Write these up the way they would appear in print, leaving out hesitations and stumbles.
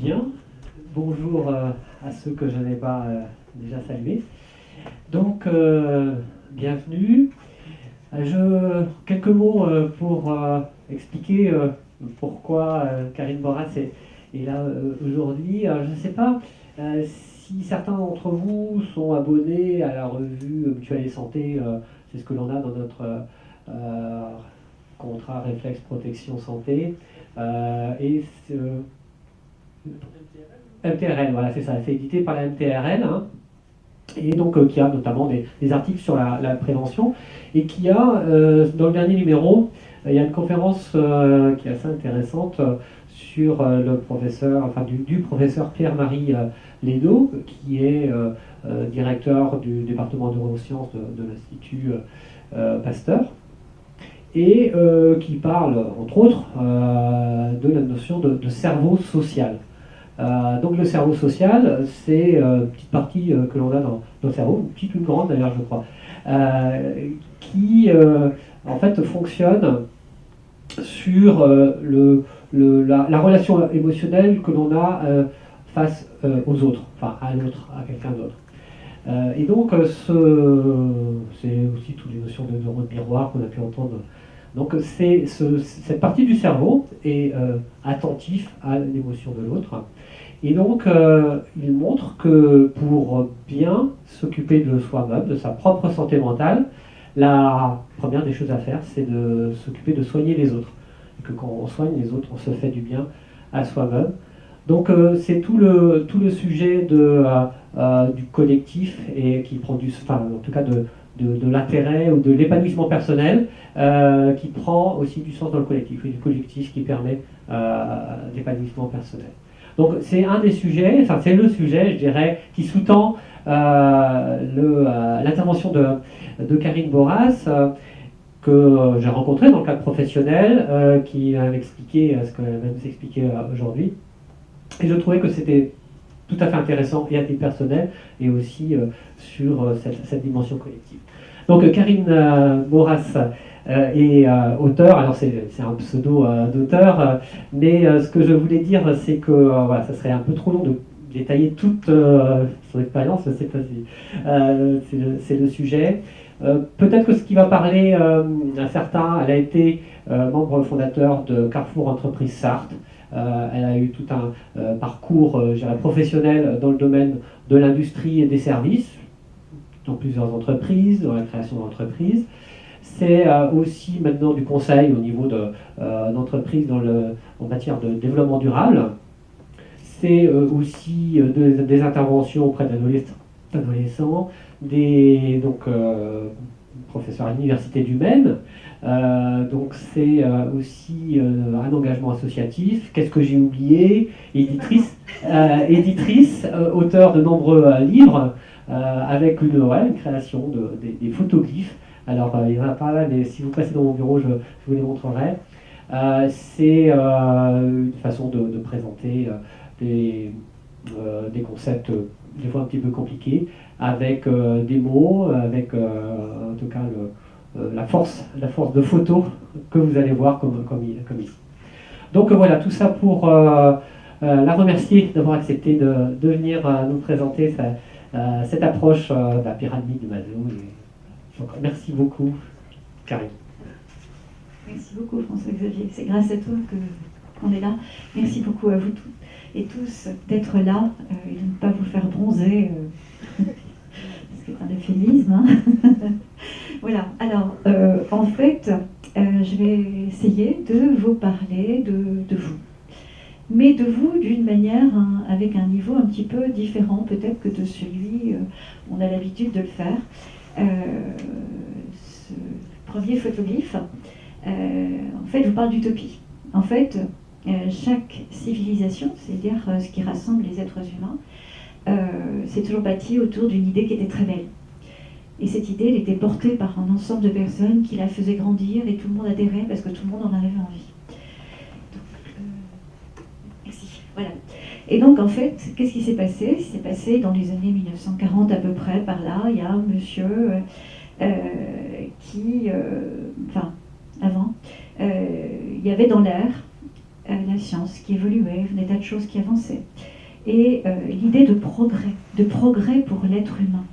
Bien, bonjour à ceux que je n'ai pas déjà salués. Donc, bienvenue. Quelques mots pour expliquer pourquoi Karine Borras est là aujourd'hui. Je ne sais pas si certains d'entre vous sont abonnés à la revue Mutuelle et Santé. C'est ce que l'on a dans notre contrat Réflexe Protection Santé. Et MTRL, voilà, c'est ça, c'est édité par la MTRL, hein, et donc qui a notamment des articles sur la prévention, et qui a, dans le dernier numéro, il y a une conférence qui est assez intéressante sur le professeur, enfin du professeur Pierre-Marie Lédo, qui est directeur du département de neurosciences de l'Institut Pasteur, et qui parle, entre autres, de la notion de cerveau social. Donc le cerveau social, c'est une petite partie que l'on a dans notre cerveau, une petite ou une grande d'ailleurs je crois, qui en fait fonctionne sur la relation émotionnelle que l'on a face aux autres, enfin à l'autre, à quelqu'un d'autre. Et donc c'est aussi toutes les notions de neurones miroir qu'on a pu entendre. Donc cette partie du cerveau est attentif à l'émotion de l'autre. Et donc, il montre que pour bien s'occuper de soi-même, de sa propre santé mentale, la première des choses à faire, c'est de s'occuper de soigner les autres. Et que quand on soigne les autres, on se fait du bien à soi-même. Donc, c'est tout le sujet du collectif et qui prend enfin, en tout cas de l'intérêt ou de l'épanouissement personnel qui prend aussi du sens dans le collectif, et du collectif qui permet l'épanouissement personnel. Donc c'est un des sujets, enfin c'est le sujet, je dirais, qui sous-tend l'intervention de Karine Borras, que j'ai rencontrée dans le cadre professionnel, qui va m'expliquer ce qu'elle va nous expliquer aujourd'hui. Et je trouvais que c'était tout à fait intéressant et à titre personnel, et aussi sur cette dimension collective. Donc Karine Borras est auteur, alors c'est un pseudo d'auteur, mais ce que je voulais dire, c'est que voilà, ça serait un peu trop long de détailler toute son expérience, je ne sais pas si c'est le sujet. Peut-être que ce qui va parler à certains, elle a été membre fondateur de Carrefour Entreprise Sarthe. Elle a eu tout un parcours professionnel dans le domaine de l'industrie et des services, dans plusieurs entreprises, dans la création d'entreprises. C'est aussi maintenant du conseil au niveau d'entreprises en matière de développement durable. C'est aussi des interventions auprès d'adolescents, donc professeurs à l'université du Maine. Donc c'est aussi un engagement associatif. Qu'est-ce que j'ai oublié? Éditrice, auteur de nombreux livres, avec une création des photoglyphes. Alors il y en a pas là, mais si vous passez dans mon bureau, je vous les montrerai. C'est une façon de présenter des concepts des fois un petit peu compliqués, avec des mots, avec en tout cas la force de photo que vous allez voir comme ici. Donc voilà, tout ça pour la remercier d'avoir accepté de venir nous présenter cette approche de la pyramide de Maslow. Donc, merci beaucoup, Karine. Merci beaucoup, François-Xavier. C'est grâce à toi qu'on est là. Merci beaucoup à vous toutes et tous d'être là et de ne pas vous faire bronzer, c'est un euphémisme. Hein. Voilà. Alors, en fait, je vais essayer de vous parler de vous. Mais de vous d'une manière, avec un niveau un petit peu différent peut-être que de celui où on a l'habitude de le faire. Ce premier photoglyphe, en fait, je vous parle d'utopie. En fait, chaque civilisation, c'est-à-dire ce qui rassemble les êtres humains, s'est toujours bâti autour d'une idée qui était très belle. Et cette idée, elle était portée par un ensemble de personnes qui la faisaient grandir et tout le monde adhérait parce que tout le monde en avait envie. Merci. Voilà. Et donc, en fait, qu'est-ce qui s'est passé? Il s'est passé dans les années 1940 à peu près, par là, il y a un monsieur qui... enfin, avant, il y avait dans l'air la science qui évoluait, des tas de choses qui avançaient. Et l'idée de progrès pour l'être humain.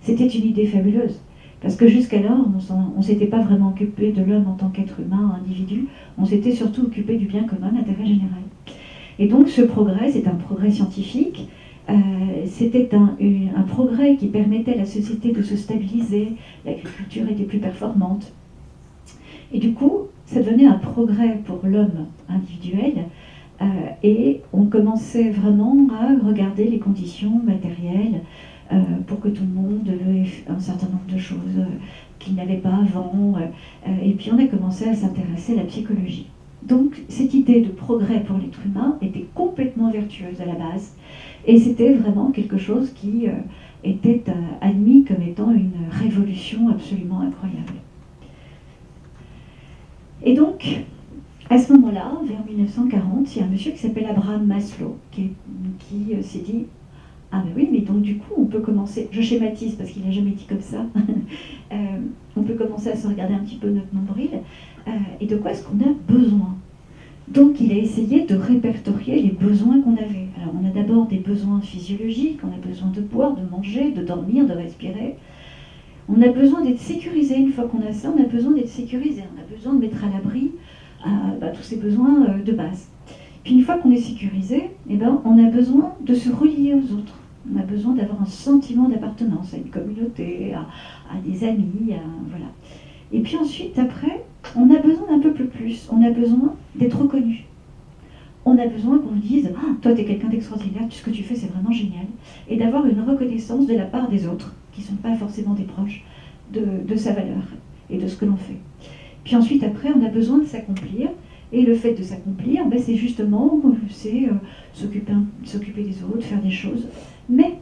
C'était une idée fabuleuse, parce que jusqu'alors, on ne s'était pas vraiment occupé de l'homme en tant qu'être humain, individu, on s'était surtout occupé du bien commun, l'intérêt général. Et donc ce progrès, c'est un progrès scientifique, c'était un progrès qui permettait à la société de se stabiliser, l'agriculture était plus performante. Et du coup, ça devenait un progrès pour l'homme individuel, et on commençait vraiment à regarder les conditions matérielles pour que tout le monde ait un certain nombre de choses qu'il n'avait pas avant. Et puis on a commencé à s'intéresser à la psychologie. Donc cette idée de progrès pour l'être humain était complètement vertueuse à la base. Et c'était vraiment quelque chose qui était admis comme étant une révolution absolument incroyable. Et donc, à ce moment-là, vers 1940, il y a un monsieur qui s'appelle Abraham Maslow qui s'est dit « Ah ben oui, mais donc du coup, on peut commencer, je schématise parce qu'il n'a jamais dit comme ça, on peut commencer à se regarder un petit peu notre nombril, et de quoi est-ce qu'on a besoin ?» Donc il a essayé de répertorier les besoins qu'on avait. Alors on a d'abord des besoins physiologiques, on a besoin de boire, de manger, de dormir, de respirer. On a besoin d'être sécurisé. Une fois qu'on a ça, on a besoin d'être sécurisé. On a besoin de mettre à l'abri tous ces besoins de base. Puis une fois qu'on est sécurisé, on a besoin de se relier aux autres. On a besoin d'avoir un sentiment d'appartenance à une communauté, à des amis, voilà. Et puis ensuite, après, on a besoin d'un peu plus. On a besoin d'être reconnu. On a besoin qu'on vous dise « Ah, toi, tu es quelqu'un d'extraordinaire, tout ce que tu fais, c'est vraiment génial. » Et d'avoir une reconnaissance de la part des autres, qui ne sont pas forcément des proches, de sa valeur et de ce que l'on fait. Puis ensuite, après, on a besoin de s'accomplir. Et le fait de s'accomplir, c'est justement s'occuper des autres, faire des choses. Mais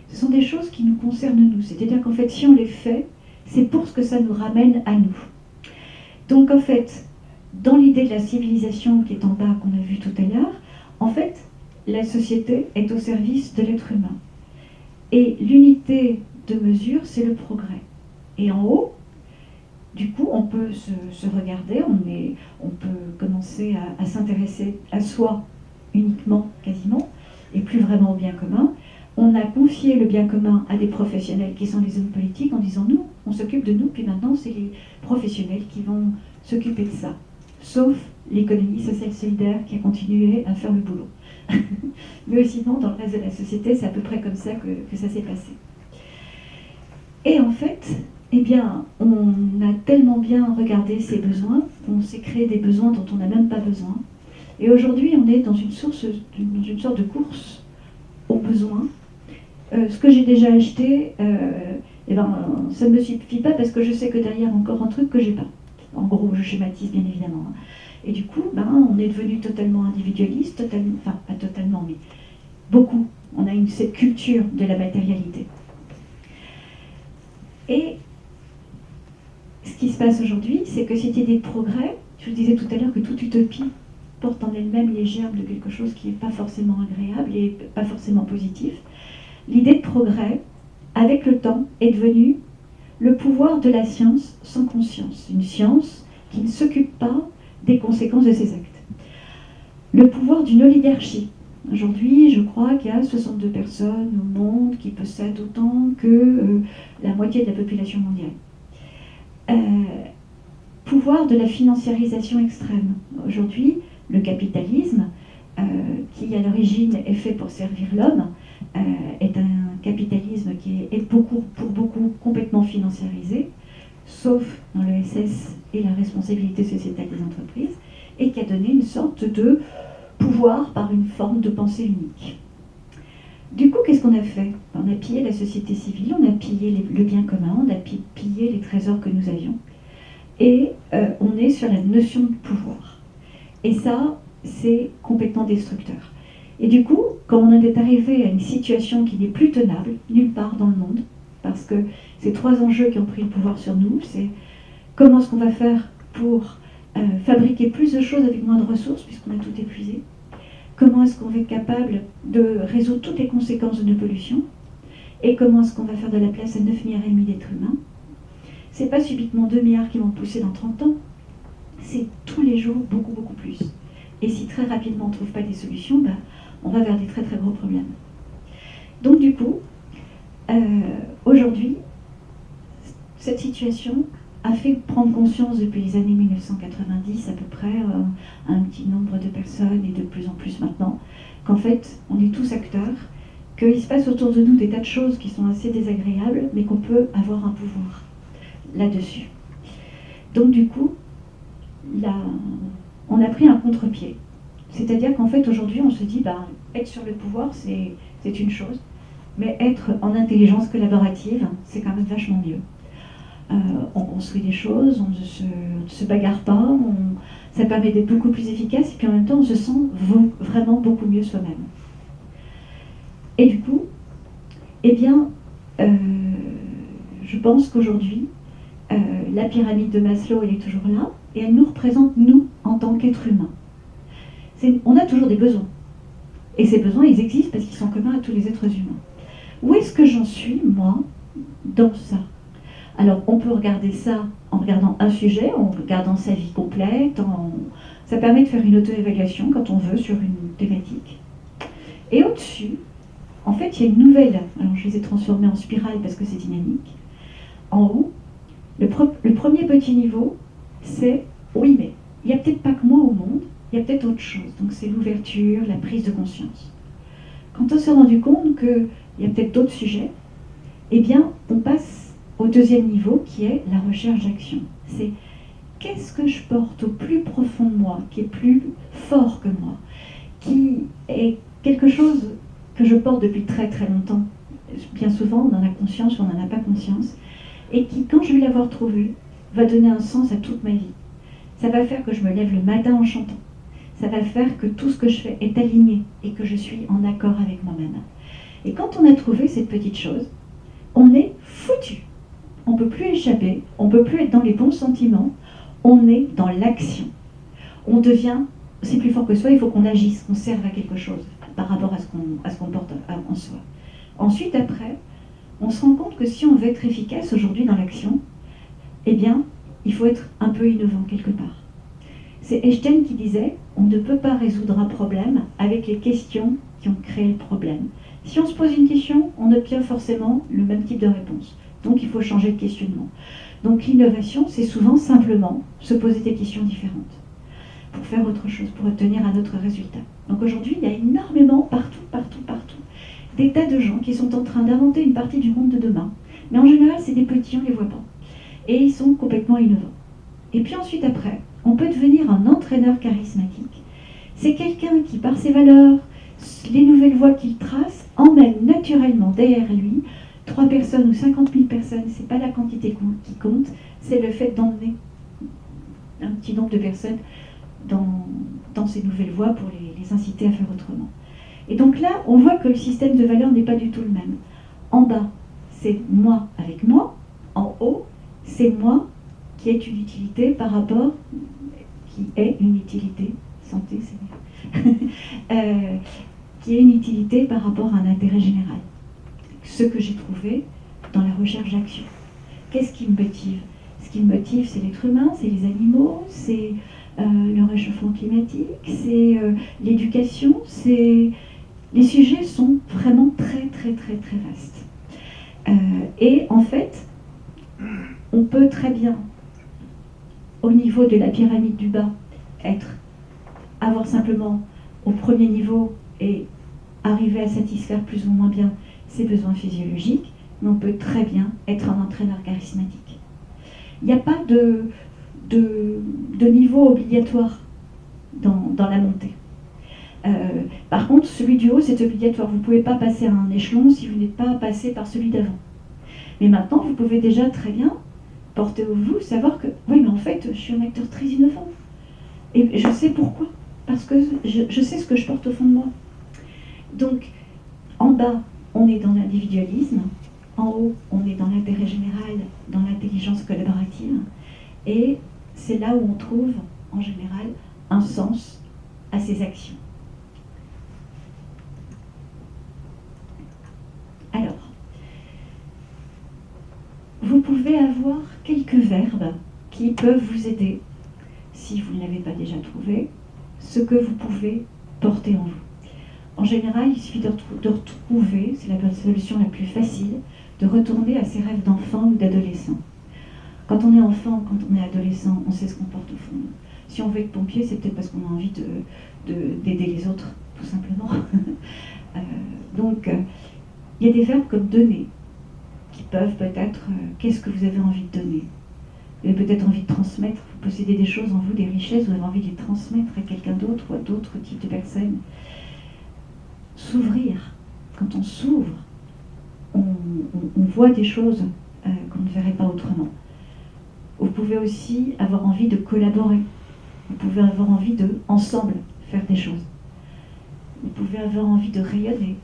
ce sont des choses qui nous concernent nous. C'est-à-dire qu'en fait, si on les fait, c'est pour ce que ça nous ramène à nous. Donc en fait, dans l'idée de la civilisation qui est en bas, qu'on a vu tout à l'heure, en fait, la société est au service de l'être humain. Et l'unité de mesure, c'est le progrès. Et en haut, du coup, on peut se regarder, on peut commencer à s'intéresser à soi uniquement, quasiment, et plus vraiment au bien commun. On a confié le bien commun à des professionnels qui sont les hommes politiques en disant nous, on s'occupe de nous, puis maintenant c'est les professionnels qui vont s'occuper de ça. Sauf l'économie sociale solidaire qui a continué à faire le boulot. Mais sinon, dans le reste de la société, c'est à peu près comme ça que ça s'est passé. Et en fait, eh bien, on a tellement bien regardé ces besoins qu'on s'est créé des besoins dont on n'a même pas besoin. Et aujourd'hui, on est dans une sorte de course aux besoins. Ce que j'ai déjà acheté, ça ne me suffit pas parce que je sais que derrière encore un truc que j'ai pas. En gros, je schématise bien évidemment. Et du coup, on est devenu totalement individualiste, enfin pas totalement, mais beaucoup. On a cette culture de la matérialité. Et ce qui se passe aujourd'hui, c'est que cette idée de progrès, je vous disais tout à l'heure que toute utopie porte en elle-même les germes de quelque chose qui n'est pas forcément agréable et pas forcément positif. L'idée de progrès, avec le temps, est devenue le pouvoir de la science sans conscience. Une science qui ne s'occupe pas des conséquences de ses actes. Le pouvoir d'une oligarchie. Aujourd'hui, je crois qu'il y a 62 personnes au monde qui possèdent autant que la moitié de la population mondiale. Pouvoir de la financiarisation extrême. Aujourd'hui, le capitalisme, qui à l'origine est fait pour servir l'homme, est un capitalisme qui est pour beaucoup complètement financiarisé, sauf dans le SS et la responsabilité sociétale des entreprises, et qui a donné une sorte de pouvoir par une forme de pensée unique. Du coup, qu'est-ce qu'on a fait? On a pillé la société civile, on a pillé le bien commun, on a pillé les trésors que nous avions, et on est sur la notion de pouvoir. Et ça, c'est complètement destructeur. Et du coup, quand on en est arrivé à une situation qui n'est plus tenable, nulle part dans le monde, parce que ces trois enjeux qui ont pris le pouvoir sur nous, c'est comment est-ce qu'on va faire pour fabriquer plus de choses avec moins de ressources, puisqu'on a tout épuisé. Comment est-ce qu'on va être capable de résoudre toutes les conséquences de nos pollutions, et comment est-ce qu'on va faire de la place à 9,5 milliards d'êtres humains. C'est pas subitement 2 milliards qui vont pousser dans 30 ans, c'est tous les jours beaucoup plus. Et si très rapidement on ne trouve pas des solutions, ben, on va vers des très très gros problèmes. Donc du coup, aujourd'hui, cette situation a fait prendre conscience depuis les années 1990 à peu près, un petit nombre de personnes et de plus en plus maintenant, qu'en fait on est tous acteurs, qu'il se passe autour de nous des tas de choses qui sont assez désagréables, mais qu'on peut avoir un pouvoir là-dessus. Donc du coup, là, on a pris un contre-pied. C'est-à-dire qu'en fait aujourd'hui on se dit, être sur le pouvoir c'est une chose, mais être en intelligence collaborative, c'est quand même vachement mieux. On construit des choses, on ne se bagarre pas, ça permet d'être beaucoup plus efficace, et puis en même temps on se sent vraiment beaucoup mieux soi-même. Et du coup, eh bien, je pense qu'aujourd'hui, la pyramide de Maslow, elle est toujours là, et elle nous représente, nous, en tant qu'êtres humains. On a toujours des besoins. Et ces besoins, ils existent parce qu'ils sont communs à tous les êtres humains. Où est-ce que j'en suis, moi, dans ça ? Alors, on peut regarder ça en regardant un sujet, en regardant sa vie complète. Ça permet de faire une auto-évaluation quand on veut sur une thématique. Et au-dessus, en fait, il y a une nouvelle. Alors, je les ai transformées en spirale parce que c'est dynamique. En haut, le premier petit niveau, c'est oui, mais il n'y a peut-être pas que moi au monde, il y a peut-être autre chose. Donc, c'est l'ouverture, la prise de conscience. Quand on s'est rendu compte qu'il y a peut-être d'autres sujets, eh bien, on passe au deuxième niveau qui est la recherche d'action. C'est qu'est-ce que je porte au plus profond de moi, qui est plus fort que moi, qui est quelque chose que je porte depuis très très longtemps. Bien souvent, on en a conscience ou on n'en a pas conscience, et qui, quand je vais l'avoir trouvé, va donner un sens à toute ma vie. Ça va faire que je me lève le matin en chantant. Ça va faire que tout ce que je fais est aligné et que je suis en accord avec moi-même. Et quand on a trouvé cette petite chose, on est foutu. On ne peut plus échapper, on ne peut plus être dans les bons sentiments, on est dans l'action. On devient, c'est plus fort que soi, il faut qu'on agisse, qu'on serve à quelque chose par rapport à ce qu'on porte en soi. Ensuite, après, on se rend compte que si on veut être efficace aujourd'hui dans l'action, eh bien, il faut être un peu innovant quelque part. C'est Einstein qui disait, on ne peut pas résoudre un problème avec les questions qui ont créé le problème. Si on se pose une question, on obtient forcément le même type de réponse. Donc il faut changer de questionnement. Donc l'innovation, c'est souvent simplement se poser des questions différentes pour faire autre chose, pour obtenir un autre résultat. Donc aujourd'hui, il y a énormément, partout, des tas de gens qui sont en train d'inventer une partie du monde de demain. Mais en général, c'est des petits, on ne les voit pas. Et ils sont complètement innovants. Et puis ensuite, après, on peut devenir un entraîneur charismatique. C'est quelqu'un qui, par ses valeurs, les nouvelles voies qu'il trace, emmène naturellement derrière lui 3 personnes ou 50 000 personnes. Ce n'est pas la quantité qui compte, c'est le fait d'emmener un petit nombre de personnes dans ces nouvelles voies pour les inciter à faire autrement. Et donc là, on voit que le système de valeurs n'est pas du tout le même. En bas, c'est moi avec moi. En haut, c'est moi qui est une utilité par rapport, qui est une utilité, santé, c'est mieux, qui est une utilité par rapport à un intérêt général. Ce que j'ai trouvé dans la recherche d'action. Qu'est-ce qui me motive ? Ce qui me motive, c'est l'être humain, c'est les animaux, c'est le réchauffement climatique, c'est l'éducation, c'est... Les sujets sont vraiment très vastes. Et en fait, on peut très bien, au niveau de la pyramide du bas, avoir simplement au premier niveau et arriver à satisfaire plus ou moins bien ses besoins physiologiques, mais on peut très bien être un entraîneur charismatique. Il n'y a pas de niveau obligatoire dans la montée. Par contre, celui du haut, c'est obligatoire. Vous ne pouvez pas passer à un échelon si vous n'êtes pas passé par celui d'avant. Mais maintenant, vous pouvez déjà très bien porter au vous, savoir que, oui, mais en fait, je suis un acteur très innovant. Et je sais pourquoi. Parce que je sais ce que je porte au fond de moi. Donc, en bas, on est dans l'individualisme. En haut, on est dans l'intérêt général, dans l'intelligence collaborative. Et c'est là où on trouve, en général, un sens à ses actions. Alors, vous pouvez avoir quelques verbes qui peuvent vous aider, si vous ne l'avez pas déjà trouvé, ce que vous pouvez porter en vous. En général, il suffit de retrouver, c'est la solution la plus facile, de retourner à ses rêves d'enfant ou d'adolescent. Quand on est enfant, quand on est adolescent, on sait ce qu'on porte au fond. Si on veut être pompier, c'est peut-être parce qu'on a envie d'aider les autres, tout simplement. Donc, il y a des verbes comme donner, qui peuvent peut-être, qu'est-ce que vous avez envie de donner? Vous avez peut-être envie de transmettre, vous possédez des choses en vous, des richesses, vous avez envie de les transmettre à quelqu'un d'autre ou à d'autres types de personnes. S'ouvrir, quand on s'ouvre, on voit des choses qu'on ne verrait pas autrement. Vous pouvez aussi avoir envie de collaborer. Vous pouvez avoir envie de, ensemble, faire des choses. Vous pouvez avoir envie de rayonner.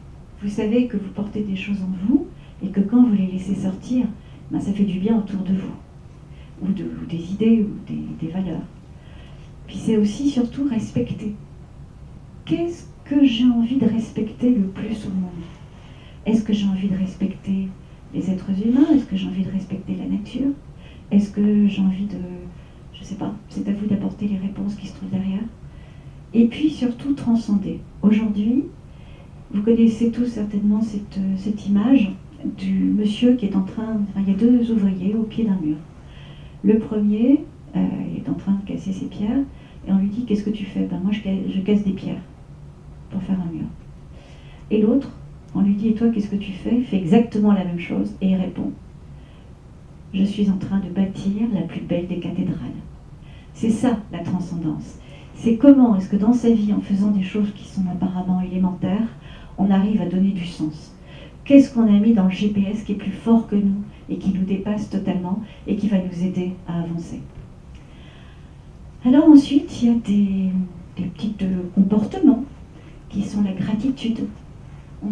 Vous savez que vous portez des choses en vous et que quand vous les laissez sortir, ben ça fait du bien autour de vous. Ou des idées, ou des valeurs. Puis c'est aussi, surtout, respecter. Qu'est-ce que j'ai envie de respecter le plus au monde? Est-ce que j'ai envie de respecter les êtres humains? Est-ce que j'ai envie de respecter la nature? Est-ce que j'ai envie de... Je ne sais pas, c'est à vous d'apporter les réponses qui se trouvent derrière. Et puis surtout transcender. Aujourd'hui, vous connaissez tous certainement cette image du monsieur qui est en train... Enfin, il y a deux ouvriers au pied d'un mur. Le premier est en train de casser ses pierres et on lui dit « Qu'est-ce que tu fais ?» Ben moi je casse des pierres pour faire un mur. Et l'autre, on lui dit « Et toi, qu'est-ce que tu fais ?» Il fait exactement la même chose et il répond « Je suis en train de bâtir la plus belle des cathédrales. » C'est ça la transcendance. C'est comment est-ce que dans sa vie, en faisant des choses qui sont apparemment élémentaires, on arrive à donner du sens. Qu'est-ce qu'on a mis dans le GPS qui est plus fort que nous et qui nous dépasse totalement et qui va nous aider à avancer. Alors ensuite, il y a des petits comportements qui sont la gratitude. On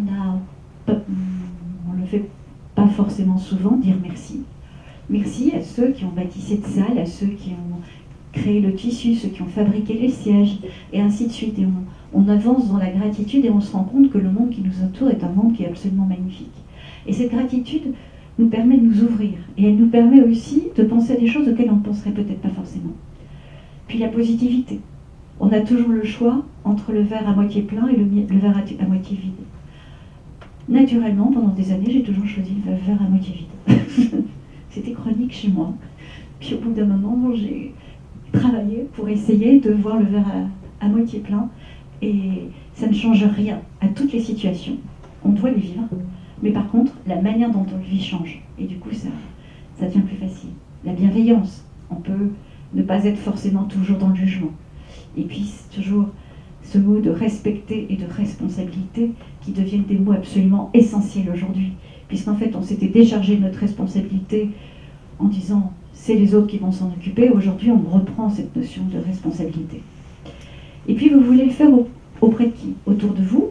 le fait pas forcément souvent, dire merci. Merci à ceux qui ont bâti cette salle, à ceux qui ont créé le tissu, ceux qui ont fabriqué les sièges, et ainsi de suite. Et on avance dans la gratitude et on se rend compte que le monde qui nous entoure est un monde qui est absolument magnifique. Et cette gratitude nous permet de nous ouvrir. Et elle nous permet aussi de penser à des choses auxquelles on ne penserait peut-être pas forcément. Puis la positivité. On a toujours le choix entre le verre à moitié plein et le verre à moitié vide. Naturellement, pendant des années, j'ai toujours choisi le verre à moitié vide. C'était chronique chez moi. Puis au bout d'un moment, j'ai travaillé pour essayer de voir le verre à moitié plein. Et ça ne change rien à toutes les situations. On doit les vivre. Mais par contre, la manière dont on le vit change. Et du coup, ça devient plus facile. La bienveillance. On peut ne pas être forcément toujours dans le jugement. Et puis, c'est toujours ce mot de respecter et de responsabilité qui deviennent des mots absolument essentiels aujourd'hui. Puisqu'en fait, on s'était déchargé de notre responsabilité en disant « c'est les autres qui vont s'en occuper ». Aujourd'hui, on reprend cette notion de responsabilité. Et puis, vous voulez le faire auprès de qui? Autour de vous,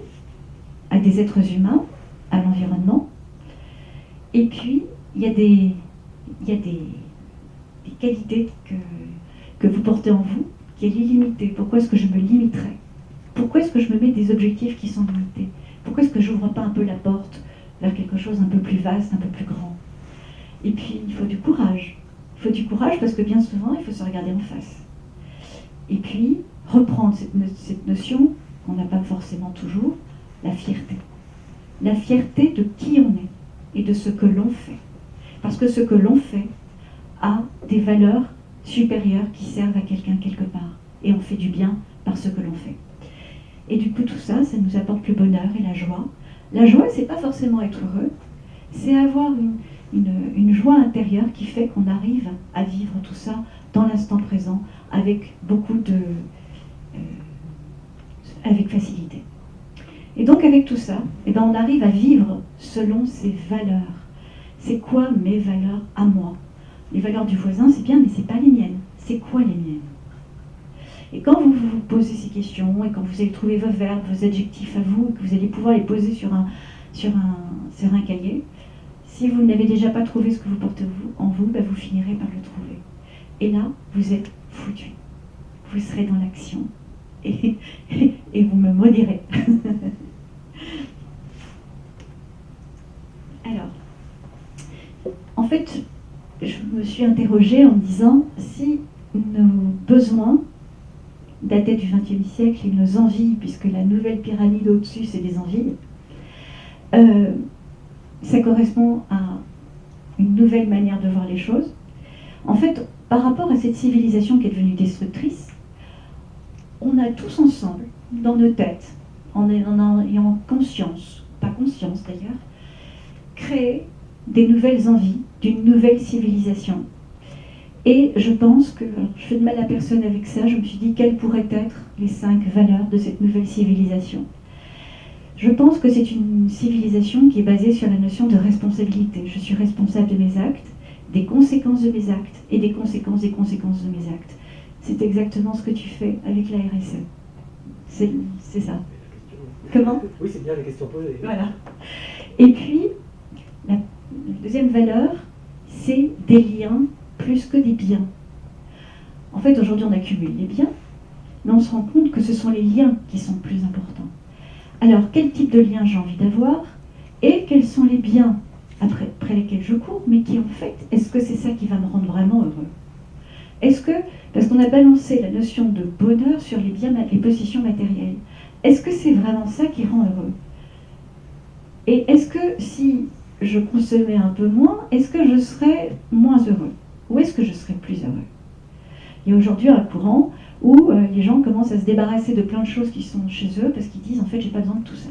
à des êtres humains, à l'environnement. Et puis, il y a des qualités que vous portez en vous, qui est l'illimité. Pourquoi est-ce que je me limiterais? Pourquoi est-ce que je me mets des objectifs qui sont limités? Pourquoi est-ce que je n'ouvre pas un peu la porte vers quelque chose un peu plus vaste, un peu plus grand? Et puis, il faut du courage. Il faut du courage parce que bien souvent, il faut se regarder en face. Et puis, reprendre cette notion qu'on n'a pas forcément toujours, la fierté. La fierté de qui on est et de ce que l'on fait. Parce que ce que l'on fait a des valeurs supérieures qui servent à quelqu'un quelque part. Et on fait du bien par ce que l'on fait. Et du coup, tout ça, ça nous apporte le bonheur et la joie. La joie, c'est pas forcément être heureux, c'est avoir une joie intérieure qui fait qu'on arrive à vivre tout ça dans l'instant présent avec beaucoup avec facilité. Et donc avec tout ça, eh ben, on arrive à vivre selon ses valeurs. C'est quoi mes valeurs à moi? Les valeurs du voisin, c'est bien, mais c'est pas les miennes. C'est quoi les miennes? Et quand vous vous posez ces questions, et quand vous allez trouver vos verbes, vos adjectifs à vous, et que vous allez pouvoir les poser sur un cahier, si vous n'avez déjà pas trouvé ce que vous portez en vous, ben vous finirez par le trouver. Et là, vous êtes foutu. Vous serez dans l'action. Et vous me maudirez. Alors, en fait, je me suis interrogée en me disant si nos besoins datait du XXe siècle et nos envies, puisque la nouvelle pyramide au-dessus, c'est des envies, ça correspond à une nouvelle manière de voir les choses. En fait, par rapport à cette civilisation qui est devenue destructrice, on a tous ensemble, dans nos têtes, en ayant conscience, pas conscience d'ailleurs, créé des nouvelles envies d'une nouvelle civilisation. Et je pense que, je fais de mal à personne avec ça, je me suis dit quelles pourraient être les 5 valeurs de cette nouvelle civilisation. Je pense que c'est une civilisation qui est basée sur la notion de responsabilité. Je suis responsable de mes actes, des conséquences de mes actes et des conséquences de mes actes. C'est exactement ce que tu fais avec la RSE. C'est ça. Comment ? Oui, c'est bien les questions posées. Voilà. Et puis, la deuxième valeur, c'est des liens plus que des biens. En fait, aujourd'hui, on accumule les biens, mais on se rend compte que ce sont les liens qui sont plus importants. Alors, quel type de lien j'ai envie d'avoir et quels sont les biens après lesquels je cours, mais qui en fait, est-ce que c'est ça qui va me rendre vraiment heureux ? Est-ce que, parce qu'on a balancé la notion de bonheur sur les biens, les possessions matérielles, est-ce que c'est vraiment ça qui rend heureux ? Et est-ce que si je consommais un peu moins, est-ce que je serais moins heureux ? Ou est-ce que je serais plus heureux ? Il y a aujourd'hui un courant où les gens commencent à se débarrasser de plein de choses qui sont chez eux parce qu'ils disent en fait j'ai pas besoin de tout ça.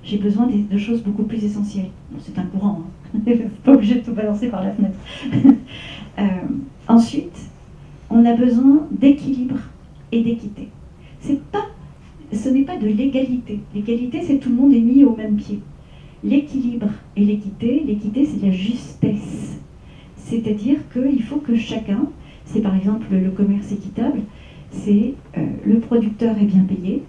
J'ai besoin de choses beaucoup plus essentielles. Bon, c'est un courant, hein. Pas obligé de tout balancer par la fenêtre. Ensuite, on a besoin d'équilibre et d'équité. Ce n'est pas de l'égalité. L'égalité, c'est tout le monde est mis au même pied. L'équilibre et l'équité c'est la justesse. C'est-à-dire qu'il faut que chacun, c'est par exemple le commerce équitable, c'est le producteur est bien payé,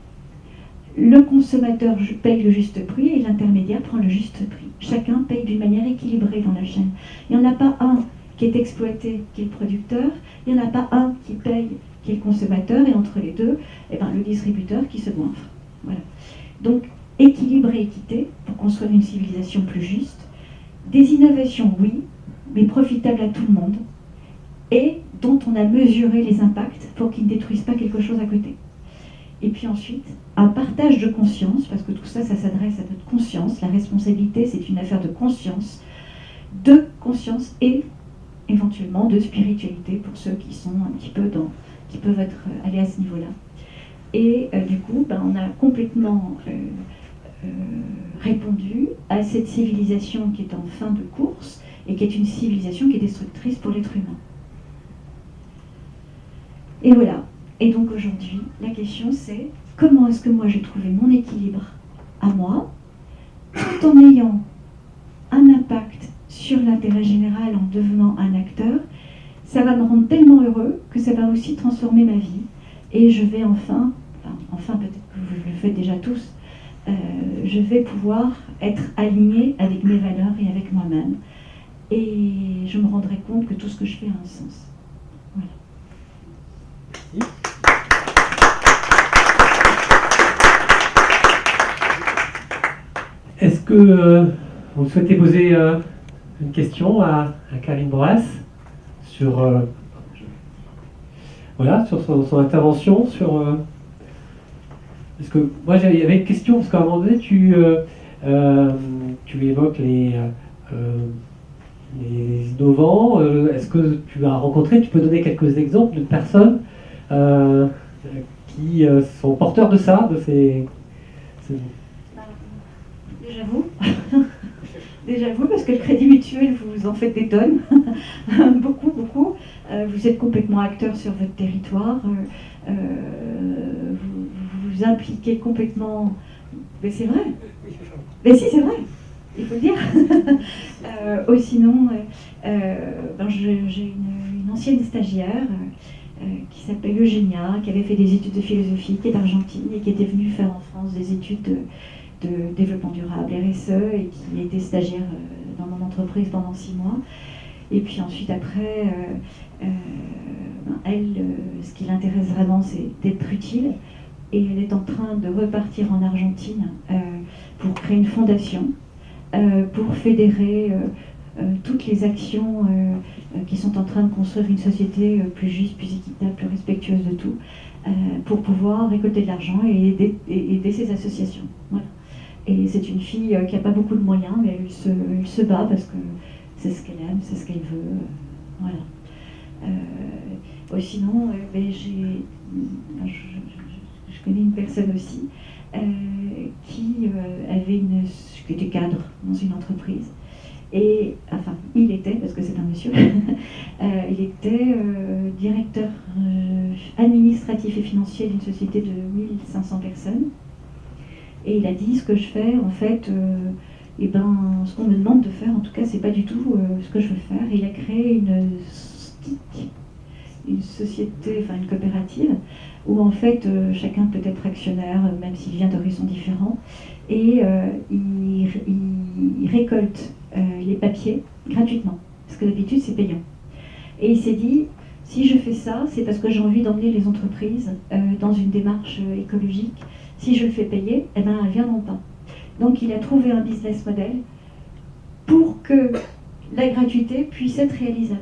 le consommateur paye le juste prix et l'intermédiaire prend le juste prix. Chacun paye d'une manière équilibrée dans la chaîne. Il n'y en a pas un qui est exploité, qui est le producteur, il n'y en a pas un qui paye, qui est le consommateur, et entre les deux, le distributeur qui se goinfre. Voilà. Donc, équilibre et équité pour construire une civilisation plus juste. Des innovations, oui, mais profitables à tout le monde, et dont on a mesuré les impacts pour qu'ils ne détruisent pas quelque chose à côté. Et puis ensuite, un partage de conscience, parce que tout ça, ça s'adresse à notre conscience. La responsabilité, c'est une affaire de conscience et éventuellement de spiritualité pour ceux qui sont un petit peu qui peuvent être allés à ce niveau-là. Et du coup, on a complètement répondu à cette civilisation qui est en fin de course et qui est une civilisation qui est destructrice pour l'être humain. Et voilà. Et donc aujourd'hui, la question c'est comment est-ce que moi j'ai trouvé mon équilibre à moi, tout en ayant un impact sur l'intérêt général en devenant un acteur. Ça va me rendre tellement heureux que ça va aussi transformer ma vie. Et je vais enfin peut-être que vous le faites déjà tous, je vais pouvoir être alignée avec mes valeurs et avec moi-même. Et je me rendrai compte que tout ce que je fais a un sens. Voilà. Merci. Est-ce que vous souhaitez poser une question à Karine Boras sur, sur son intervention parce que moi j'avais une question, parce qu'à un moment donné tu évoques les innovants. Est-ce que tu as rencontré, tu peux donner quelques exemples de personnes qui sont porteurs de ça, de ces... Déjà vous, parce que le Crédit Mutuel, vous en faites des tonnes, beaucoup. Vous êtes complètement acteur sur votre territoire, vous impliquez complètement... Mais c'est vrai. Mais si, c'est vrai, il faut le dire. Sinon, j'ai une ancienne stagiaire qui s'appelle Eugénia, qui avait fait des études de philosophie, qui est d'Argentine et qui était venue faire en France des études de développement durable, RSE, et qui était stagiaire dans mon entreprise pendant 6 mois. Et puis ensuite, après, elle, ce qui l'intéresse vraiment, c'est d'être utile. Et elle est en train de repartir en Argentine pour créer une fondation, pour fédérer toutes les actions qui sont en train de construire une société plus juste, plus équitable, plus respectueuse de tout, pour pouvoir récolter de l'argent et aider ces associations. Voilà. Et c'est une fille qui n'a pas beaucoup de moyens, mais elle se bat parce que c'est ce qu'elle aime, c'est ce qu'elle veut. Voilà. Sinon, je connais une personne aussi qui était cadre dans une entreprise. Et, enfin, il était, parce que c'est un monsieur, il était directeur administratif et financier d'une société de 1500 personnes. Et il a dit, ce que je fais, en fait, ce qu'on me demande de faire, en tout cas, c'est pas du tout ce que je veux faire. Et il a créé une société, enfin une coopérative, où en fait chacun peut être actionnaire, même s'il vient d'horizons différents, et il récolte les papiers gratuitement, parce que d'habitude c'est payant. Et il s'est dit, si je fais ça, c'est parce que j'ai envie d'emmener les entreprises dans une démarche écologique. Si je le fais payer, eh ben, elles ne viendront pas. Donc il a trouvé un business model pour que la gratuité puisse être réalisable.